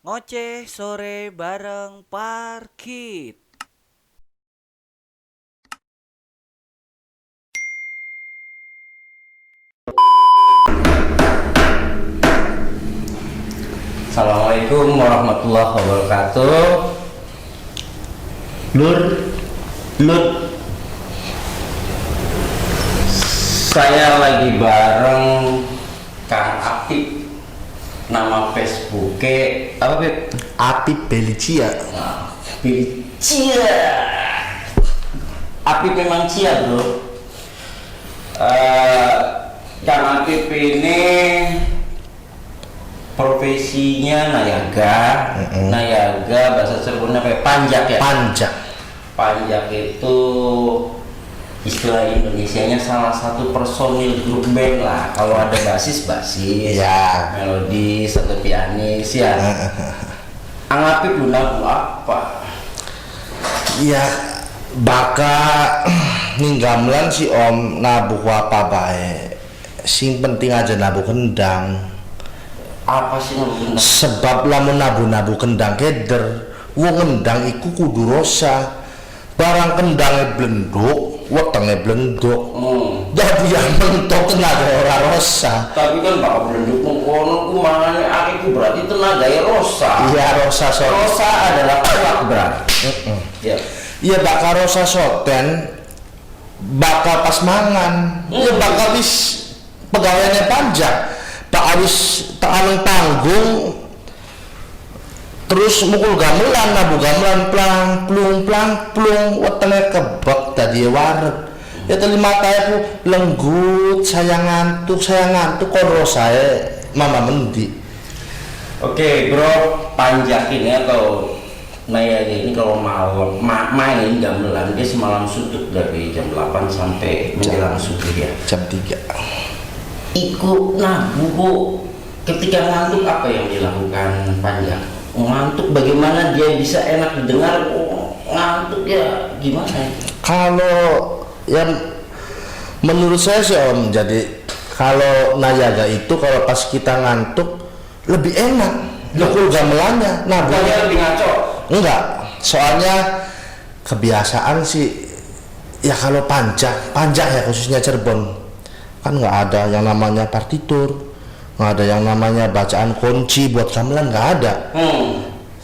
Ngoceh sore bareng Parkit. Assalamualaikum warahmatullahi wabarakatuh. Lur, Lur, saya lagi bareng Kang Apip. Nama Facebooknya apa, Pip? Apip Belicia. Belicia. Apip memang cia, bro. Kang Apip ini profesinya nayaga. Nayaga bahasa Cirebonnya apa ya? Panjak ya? Panjak. Panjak itu istilah Indonesianya salah satu personil grup band lah. Kalau ada basis, Ya. melodis atau pianis ya. Anggapnya lu lagu apa? Ya baka ninggamelan si Om nabuh apa bae. Sing penting aja nabuh kendang. Apa sih namanya? Sebab lamun nabuh kendang keder, wong kendang iku kudu rosa. Barang kendangnya blenduk, wetenge blenduk. Jadi yang mentok tenaga ora rosa. Tapi kan bakal berenduk kono ku mangane aku berarti tenaga ya rosa. Iya rosa soten. Rosa adalah pelak berarti. Ya. Iya bakal rosa soten, bakal pas mangan. Iya bakal wis pegawainya panjang. Tak habis tak aneng tanggung. Terus mukul gamelan, nabu gamelan plang plung wetenge kebek tadi wareg. Ya tadi mata aku lenggut, saya ngantuk kon saya mama mendi. Oke, bro, panjak ini atau Naya ini kalau malam main gamelan dia semalam suntuk dari jam 8 sampai menjelang subuh ya. Jam 3. Ikut bu, ketika ngantuk apa yang dilakukan panjak? Ngantuk bagaimana dia bisa enak didengar? Ngantuk ya gimana? Kalau yang menurut saya sih Om, jadi kalau nayaga itu kalau pas kita ngantuk lebih enak mukul gamelannya. Nah, Bukannya lebih ngaco? enggak, soalnya kebiasaan sih ya kalau panjak ya khususnya Cirebon kan nggak ada yang namanya partitur, nggak ada yang namanya bacaan kunci buat gamelan, nggak ada.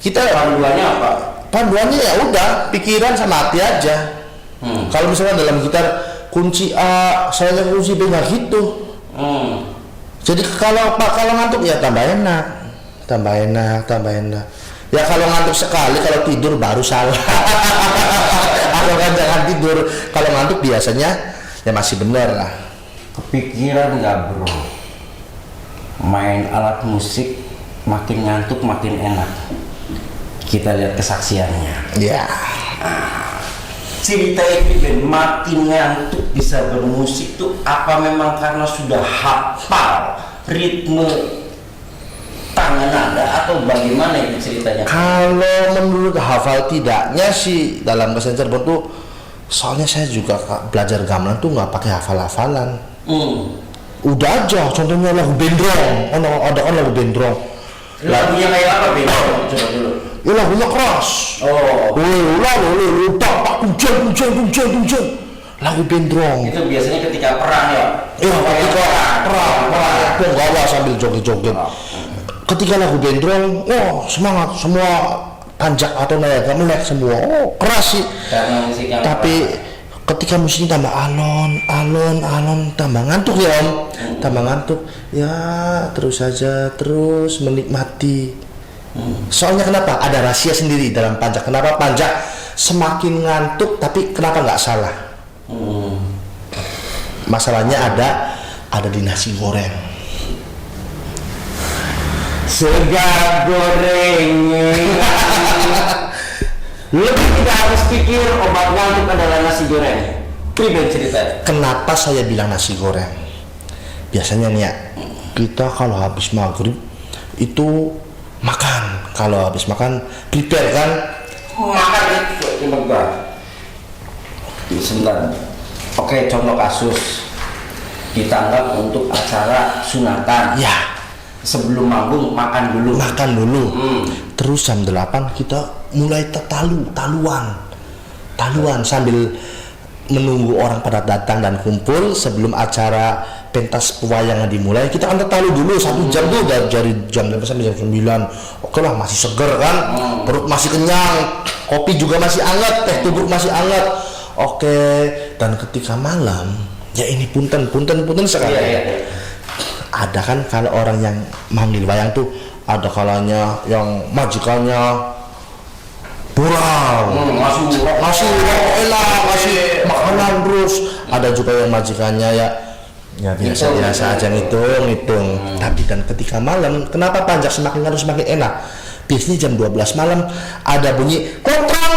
Kita Panduannya apa? panduannya ya udah pikiran sama hati aja. Kalau misalnya dalam gitar kunci A, saya kunci B nggak gitu. Jadi kalau ngantuk ya tambah enak. Ya kalau ngantuk sekali, kalau tidur baru salah. Atau kan jangan tidur. Kalau ngantuk biasanya ya masih bener lah. Kepikiran nggak, bro? Main alat musik makin ngantuk makin enak. Kita lihat kesaksiannya. Ya. Cerita ini Ben makin ngantuk bisa bermusik tuh apa memang karena sudah hafal ritme tangan nada atau bagaimana itu ceritanya? Kalau menurut hafal tidaknya sih dalam bahasa Cirebon tuh, soalnya saya juga belajar gamelan tuh nggak pakai hafal-hafalan. Udah aja, contohnya lagu Bendrong, ada kan lagu Bendrong. Lagunya kayak apa Ben? Coba dulu. Ya lagunya keras. Oh, Tak kuncen. Lagu Bendrong. itu biasanya ketika perang ya? Ya ketika perang, penggawa sambil joget-joget. Ketika lagu Bendrong, semangat semua panjak atau nayaga melek semua. Keras sih. Karena musiknya Tapi ketika musiknya tambah alon, tambah ngantuk ya Om. Tambah ngantuk. Ya terus menikmati. Soalnya kenapa? Ada rahasia sendiri dalam panjak. Kenapa panjak semakin ngantuk tapi kenapa nggak salah? Masalahnya ada di nasi goreng. segar goreng. Lebih tidak harus pikir obat ngantuk adalah nasi goreng. Pribadi cerita. Kenapa saya bilang nasi goreng? Biasanya nih ya, kita kalau habis maghrib itu makan. Kalau habis makan prepare kan? Makan itu sebentar. Sebentar. Oke, contoh kasus kita anggap untuk acara sunatan. Ya. sebelum manggung makan dulu. Makan dulu. Terus jam 8 kita mulai taluan sambil menunggu orang pada datang dan kumpul sebelum acara pentas pewayangan dimulai. Kita kan talu dulu 1 jam tuh dari jam 8 sampai jam 9. Oke lah, masih seger kan, perut masih kenyang, kopi juga masih hangat, teh tubruk masih hangat. Oke, dan ketika malam, ya ini punten sekali. Iya. Ada kan kalau orang yang manggil wayang tuh ada kalanya yang majikannya burang, ngasih enak, ngasih makanan terus. Ada juga yang majikannya ya biasa aja ngitung. Tapi dan ketika malam, kenapa panjak semakin harus semakin enak? Biasanya jam 12 malam ada bunyi klontrang.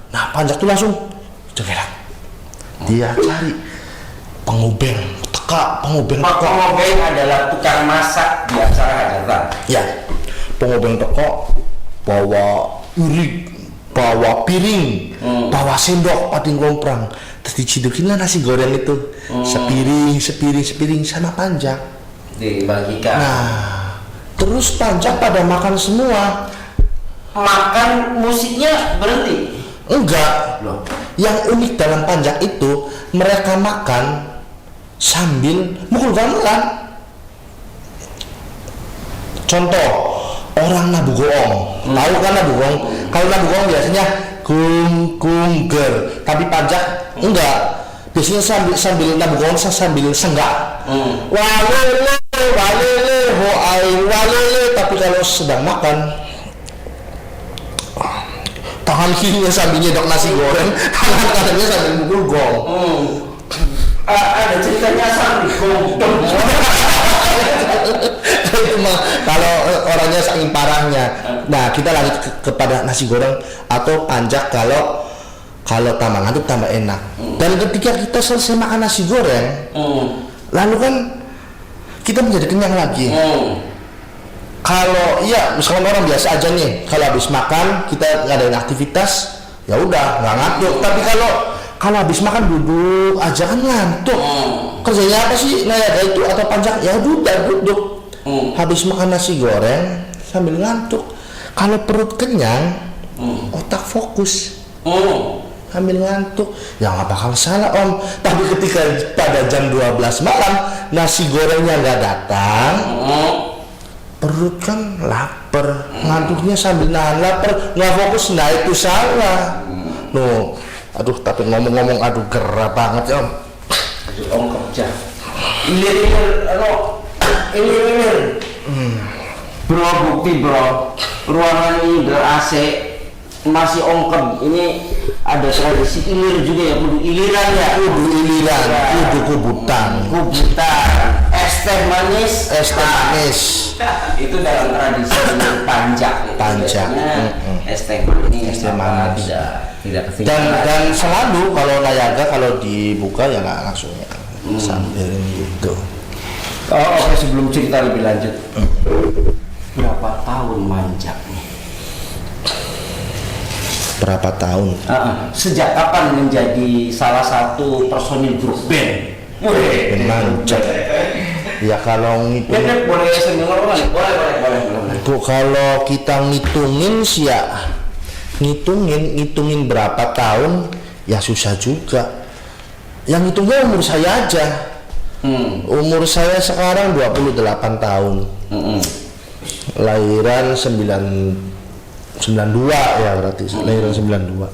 Nah, panjak tuh langsung cegerak. Dia cari pengobeng teka. Pengobeng adalah tukang masak di acara hajatan. Ya, pengobeng teko bawa urik, bawa piring, bawa sendok, pating lomprang. Terus dicidukin lah nasi goreng itu, sepiring sama panjang Dibagikan. Nah, terus panjang pada makan semua. Makan musiknya berhenti. Enggak. Loh. Yang unik dalam panjang itu mereka makan sambil mukul gamelan. Contoh, orang nabu goong. Tahu kan nabu goong? Kalau nabu goong biasanya ger, tapi panjang enggak. Biasanya sambil nabu goong sambil senggak. Walele, ho ai walele, tapi kalau sedang makan tangan kirinya sambil nyedok nasi goreng, tangan kanannya sambil mukul gong. Ada ceritanya sambil gong. Itu mah kalau orangnya saking parahnya. Nah, kita lanjut kepada nasi goreng atau panjak kalau tambangan itu tambah enak. Dan ketika kita selesai makan nasi goreng, lalu kan kita menjadi kenyang lagi. Kalau misalkan orang biasa aja nih, kalau habis makan kita ngadain aktivitas, ya udah nggak ngantuk. Tapi kalau habis makan duduk aja kan ngantuk. Kerjanya apa sih? Nah, itu atau panjang? Ya duduk. Habis makan nasi goreng sambil ngantuk. Kalau perut kenyang, otak fokus. Sambil ngantuk, ya nggak bakal salah om. Tapi ketika pada jam 12 malam nasi gorengnya nggak datang, perut kan lapar, ngantuknya sambil nahan lapar, nggak fokus, nah itu salah. Tapi ngomong-ngomong, gerah banget ya om. Om kerja. Ilir. Bro, bukti bro, ruangan ini ber-AC masih ongkem. Ini ada tradisi ilir juga ya, kudu iliran ya. Kudu kubutan. Es teh manis. Nah, Itu dalam tradisi panjak. Es teh manis. Tidak ketinggalan. Dan selalu kalau Nayaga kalau dibuka ya nggak langsung sambil gitu. Oke, sebelum cerita lebih lanjut, berapa tahun manjak nih? Berapa tahun? Sejak kapan menjadi salah satu personil grup band? Manjak. Ya kalau ngitung, boleh dengar boleh. Kalau kita ngitungin sih ya, ngitungin berapa tahun ya susah juga. Yang hitungnya umur saya aja. Umur saya sekarang 28 tahun. Lahiran 92 ya berarti. Lahiran 92.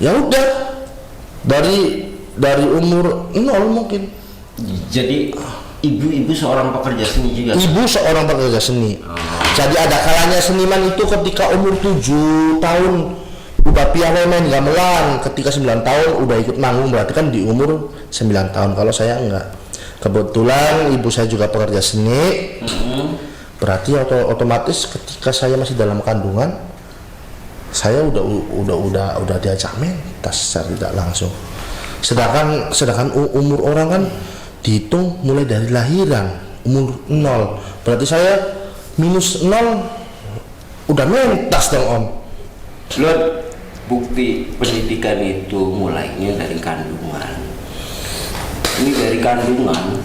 Ya udah. Dari umur 0 mungkin. Jadi ibu seorang pekerja seni juga. Ibu seorang pekerja seni. Jadi ada kalanya seniman itu ketika umur 7 tahun udah piawai main gamelan, ketika 9 tahun udah ikut manggung, berarti kan di umur 9 tahun. Kalau saya enggak. Kebetulan ibu saya juga pekerja seni. Berarti otomatis ketika saya masih dalam kandungan, saya udah diajak mentas secara tidak langsung. Sedangkan umur orang kan dihitung mulai dari lahiran, umur 0. Berarti saya minus 0 udah mentas dong om. Bukti pendidikan itu mulainya dari kandungan. Ini dari kandungan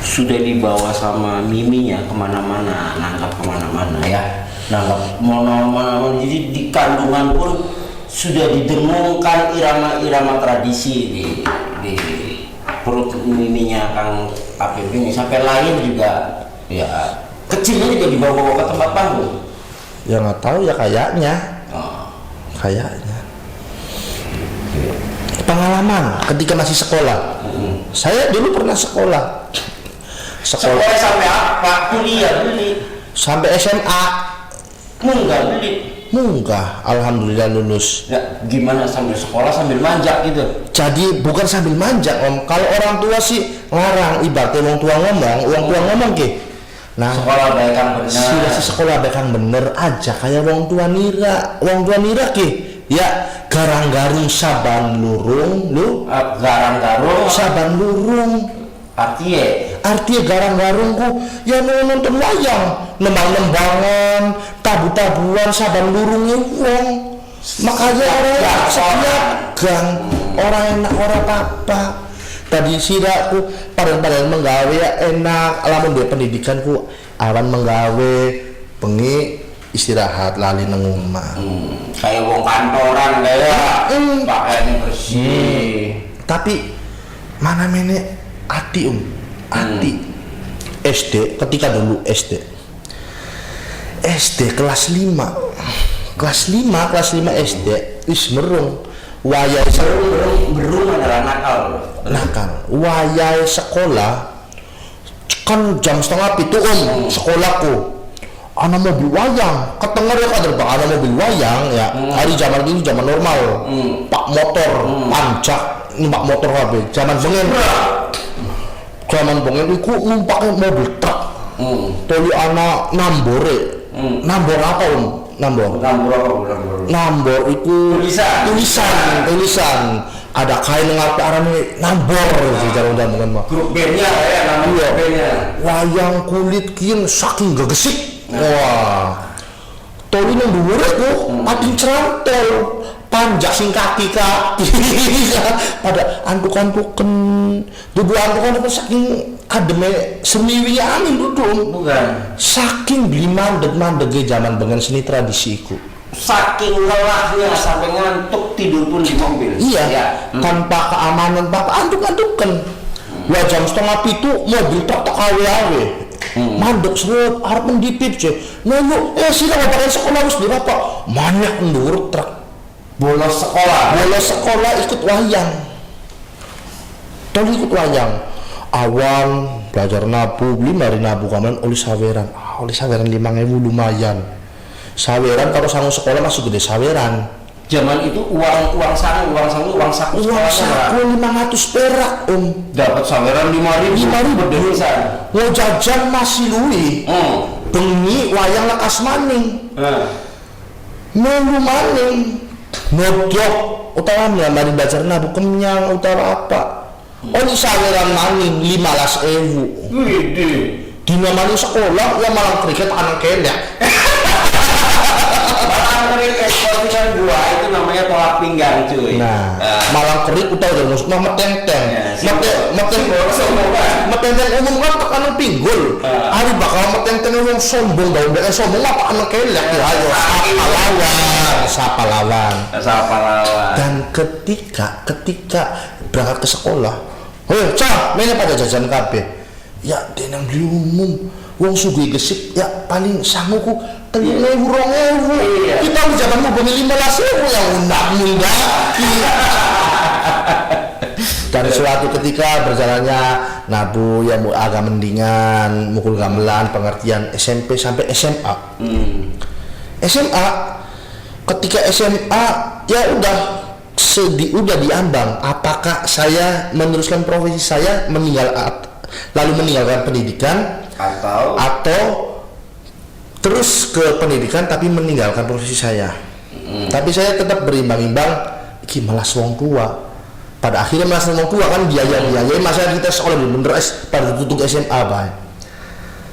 sudah dibawa sama miminya kemana-mana, nanggap kemana-mana ya, nanggap mana-mana. Jadi di kandungan pun sudah didengungkan irama-irama tradisi di perut miminya Kang Apip ini, sampai lahir juga ya kecilnya juga dibawa-bawa ke tempat panggung. Ya nggak tahu ya kayaknya. Oh. Kayaknya. Pengalaman ketika masih sekolah. Saya dulu pernah sekolah. Sekolah sampai apa? Kuliah beli. Sampai SMA. Munggah beli. Munggah, alhamdulillah lulus. Ya, gimana sambil sekolah sambil manjak gitu? Jadi bukan sambil manjak Om. Kalau orang tua sih ngarang, ibaratnya orang tua ngomong ke. Nah, Sekolah baik kang bener. sudah si sekolah bekang bener aja kayak wong tua nira ke. Ya, garang-garung saban lurung lu. Garang-garung Saban lurung. artinya Garang-garung ku ya nonton wayang, nembang-nembangan, tabu-tabuan saban lurungnya wong. Makanya orang setiap gang orang enak orang apa. Tadi siraku padahal menggawe ya enak, lamun dia pendidikanku awan menggawe bengi istirahat lali nang omah. kayak wong kantoran kayak pakaiannya bersih. Tapi mana mene ati ati SD ketika dulu SD kelas 5 SD wis merung wayai Berung adalah nakal wayai sekolah kan jam 6:30 sekolahku ana mobil wayang ketenger ya kader bang ana mobil wayang ya hari zaman ini zaman normal pak motor pancak numpak motor kabeh zaman bengen iku numpake mobil truk toli ana nambore nambor apa nambor itu tulisan ada kain ngape arane nambor secara undangan mah grup bandnya ya namanya bandnya wayang kulit kian saking gegesik wah toli nang dhuwur ku pating cerantol panjak sing kaki pada antuk-antuken dudu antuk-antuken saking ademe semiwi angin dudung bukan saking beli mandeg-mandege zaman dengan seni tradisi iku saking lelahnya sampai ngantuk tidur pun di mobil iya tanpa keamanan tanpa antuk-antuken ya jam 6:30 mobil tak awe-awe mandek seret arep mendipip je nunggu sila ngapain sekolah wis dirapa banyak ndur truk bolos sekolah ikut wayang ikut wayang awan belajar nabu beli mari nabu kaman oli saweran 5.000 lumayan saweran kalau sangu sekolah masuk gede saweran zaman itu uang saku 500 perak dapat saweran 5.000 berdesan mau jajan masih luwi bengi wayang lekas maning melu maning modok utamanya mari belajar nabu kenyang utara apa oli saweran maning 15.000 gede dina maning sekolah ya malang kriket anak kelek eksportikan gua itu namanya tolak pinggang cuy. Nah, malang kerik utawa udah masuk mah metenteng. Metenteng umum kan tekanan pinggul. Ari bakal metenteng wong sombong daun dek sombong apa anak kelek ya ayo sapa lawan. Dan ketika berangkat ke sekolah, cah, mana pada jajan kabeh. Ya denang beli umum. Wong sugih gesik ya paling sanguku 3.000 2.000 kita di zaman mau beli 15.000 yang undak dan suatu ketika berjalannya nabu yang agak mendingan mukul gamelan pengertian SMP sampai SMA ketika SMA ya udah diambang apakah saya meneruskan profesi saya meninggalkan pendidikan atau terus ke pendidikan tapi meninggalkan profesi saya. Tapi saya tetap berimbang-imbang iki malas wong tua. Pada akhirnya malas wong tua kan biaya masa kita sekolah bener pada tutup SMA bae.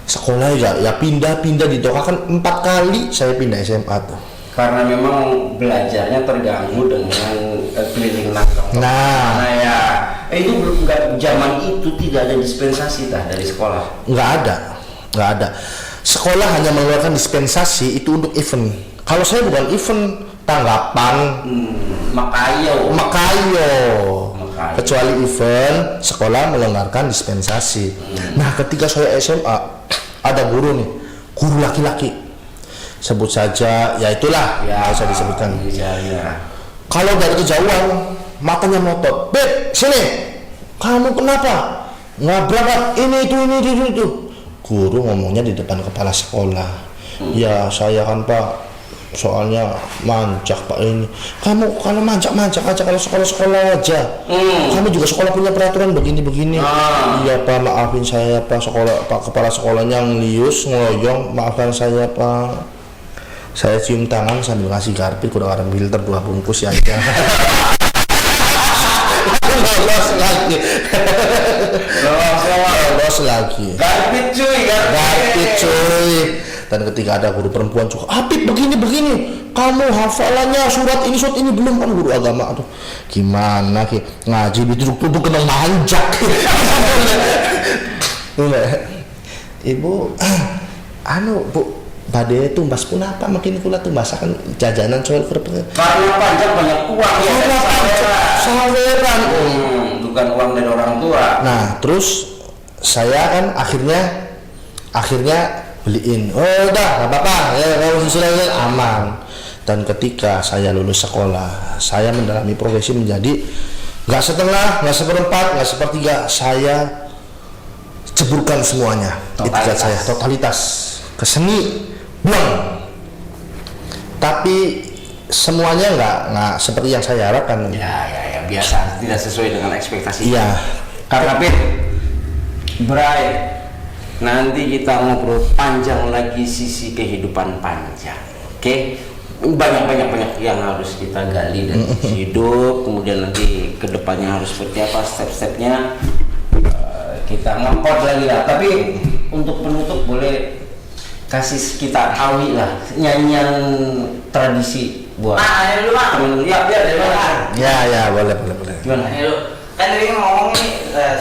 Sekolah ya pindah ditokakan 4 kali saya pindah SMA tuh. Karena memang belajarnya terganggu dengan keliling nangkep. Nah ya Itu belum, nggak, zaman itu tidak ada dispensasi dari sekolah. Nggak ada. Sekolah hanya mengeluarkan dispensasi itu untuk event. Kalau saya bukan event, tanggapan, Makayo. Kecuali event, sekolah melonggarkan dispensasi. Nah, ketika saya SMA, ada guru laki-laki. Sebut saja, ya itulah, nggak usah disebutkan. Ya. Kalau dari kejauhan, matanya melotot, "Beb, sini, kamu kenapa? Ngabrak ini itu." Guru ngomongnya di depan kepala sekolah. Ya saya kan Pak, soalnya mancak Pak ini. Kamu kalau mancak aja, kalau sekolah aja. Kamu juga sekolah punya peraturan begini. Iya Pak, maafin saya Pak, kepala sekolahnya ngelius, ngeloyong, maafkan saya Pak. Saya cium tangan sambil ngasih garpit, kurang ada filter 2 bungkus ya aja. Lolos lagi. Garpit cuy. Dan ketika ada guru perempuan juga, "Apip begini, kamu hafalannya surat ini belum?" Kan guru agama, aduh gimana ki ngaji duduk kena manjak. Ibu, Bu, badai tumbas pun apa makin kula tumbasakan jajanan soal Karena pajak banyak uang ya. saweran. Bukan uang dari orang tua. Nah, terus saya kan akhirnya beliin. Oh, udah, nggak apa-apa. Ya, kalau sudah aman. Dan ketika saya lulus sekolah, saya mendalami profesi menjadi nggak setengah, nggak seperempat, nggak sepertiga. Saya ceburkan semuanya. Itikat saya totalitas ke seni, buang. Tapi semuanya nggak seperti yang saya harapkan. Ya, biasa, tidak sesuai dengan ekspektasi. Iya. Karena Bray, nanti kita ngobrol panjang lagi sisi kehidupan panjang. Oke? Banyak yang harus kita gali dari hidup, kemudian nanti kedepannya harus seperti apa step-stepnya. Kita ngempot lagi lah. Tapi untuk penutup boleh kasih kita awi lah nyanyian tradisi buat. Ayo dulu Pak. Ya, biar dari mana? Ya, boleh. Gimana? Ayo, kan tadi ngomong nih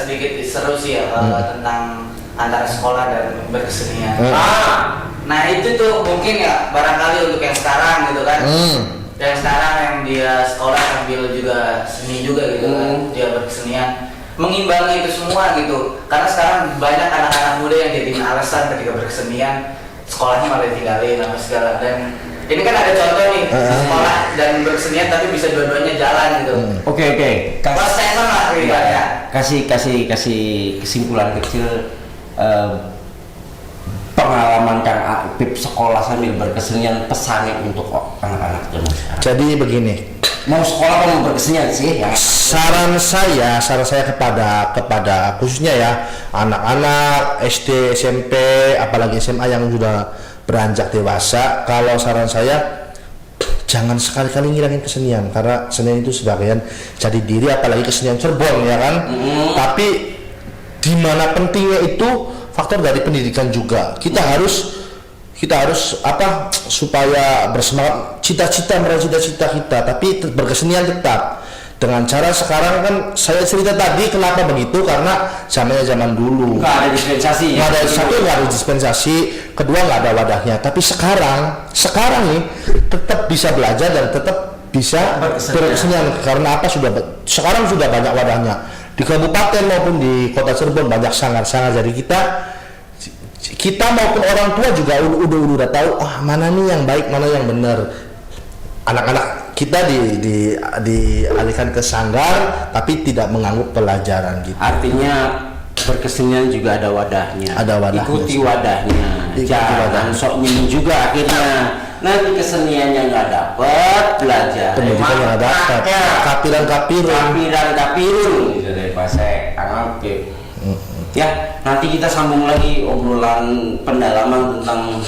sedikit seru sih ya tentang antara sekolah dan berkesenian. Nah itu tuh mungkin ya barangkali untuk yang sekarang gitu kan. Yang sekarang yang dia sekolah sambil juga seni juga gitu kan, dia berkesenian, mengimbangi itu semua gitu. Karena sekarang banyak anak-anak muda yang jadiin alasan ketika berkesenian sekolahnya malah ditinggalin apa segala. Dan ini kan ada contoh nih sekolah dan berkesenian tapi bisa dua-duanya jalan gitu. Oke. Mas Stefan lah ya. Kasih kesimpulan kecil pengalaman Kang Apip sekolah sambil berkesenian, pesannya untuk anak-anak zaman sekarang. Jadi begini, mau sekolah atau mau berkesenian sih? Ya. saran saya kepada khususnya ya anak-anak SD, SMP, apalagi SMA yang sudah beranjak dewasa, kalau saran saya jangan sekali-kali ngilangin kesenian, karena kesenian itu sebagian jadi diri, apalagi kesenian Cirebon ya kan. Tapi di mana pentingnya itu faktor dari pendidikan juga. Kita harus supaya bersemangat meraih cita-cita kita, tapi berkesenian tetap. Dengan cara sekarang kan saya cerita tadi kenapa begitu, karena zaman dulu Nggak ada dispensasi. nggak ada dispensasi, kedua nggak ada wadahnya. Tapi sekarang nih tetap bisa belajar dan tetap bisa berkesenian. Karena apa? Sekarang sudah banyak wadahnya di kabupaten maupun di kota Cirebon, banyak sanggar. Jadi kita maupun orang tua juga udah tahu mana nih yang baik, mana yang benar. Anak-anak kita dialihkan ke sanggar tapi tidak menganggap pelajaran gitu. Artinya berkesenian juga ada wadahnya. Ikuti wadahnya. Jangan sok nyanyi juga akhirnya. Nanti keseniannya nggak dapet, belajar. Pendidikan nggak dapat. Kapiran. Gitu dari Pasek Kang Apip. Ya, nanti kita sambung lagi obrolan pendalaman tentang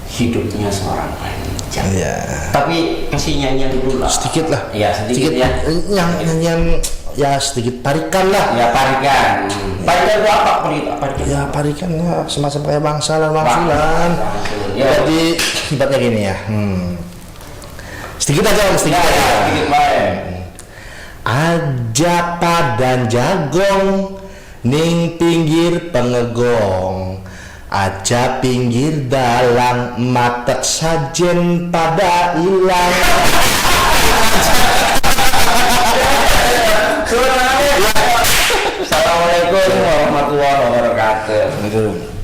hidupnya seorang panjang. Iya. Tapi kasih nyanyian dulu lah. Sedikit lah. Ya, sedikit ya. Nyanyian ya sedikit parikan lah. Ya, parikan. Parikan itu apa? Parikan. Ya parikan ya semacam kayak bangsalan. Ya. Jadi ibaratnya gini ya. Sedikit aja. Sedikit baik. aja padan jagong ning pinggir pengegong, aja pinggir dalang matek sajen pada ilang. Assalamualaikum warahmatullahi wabarakatuh.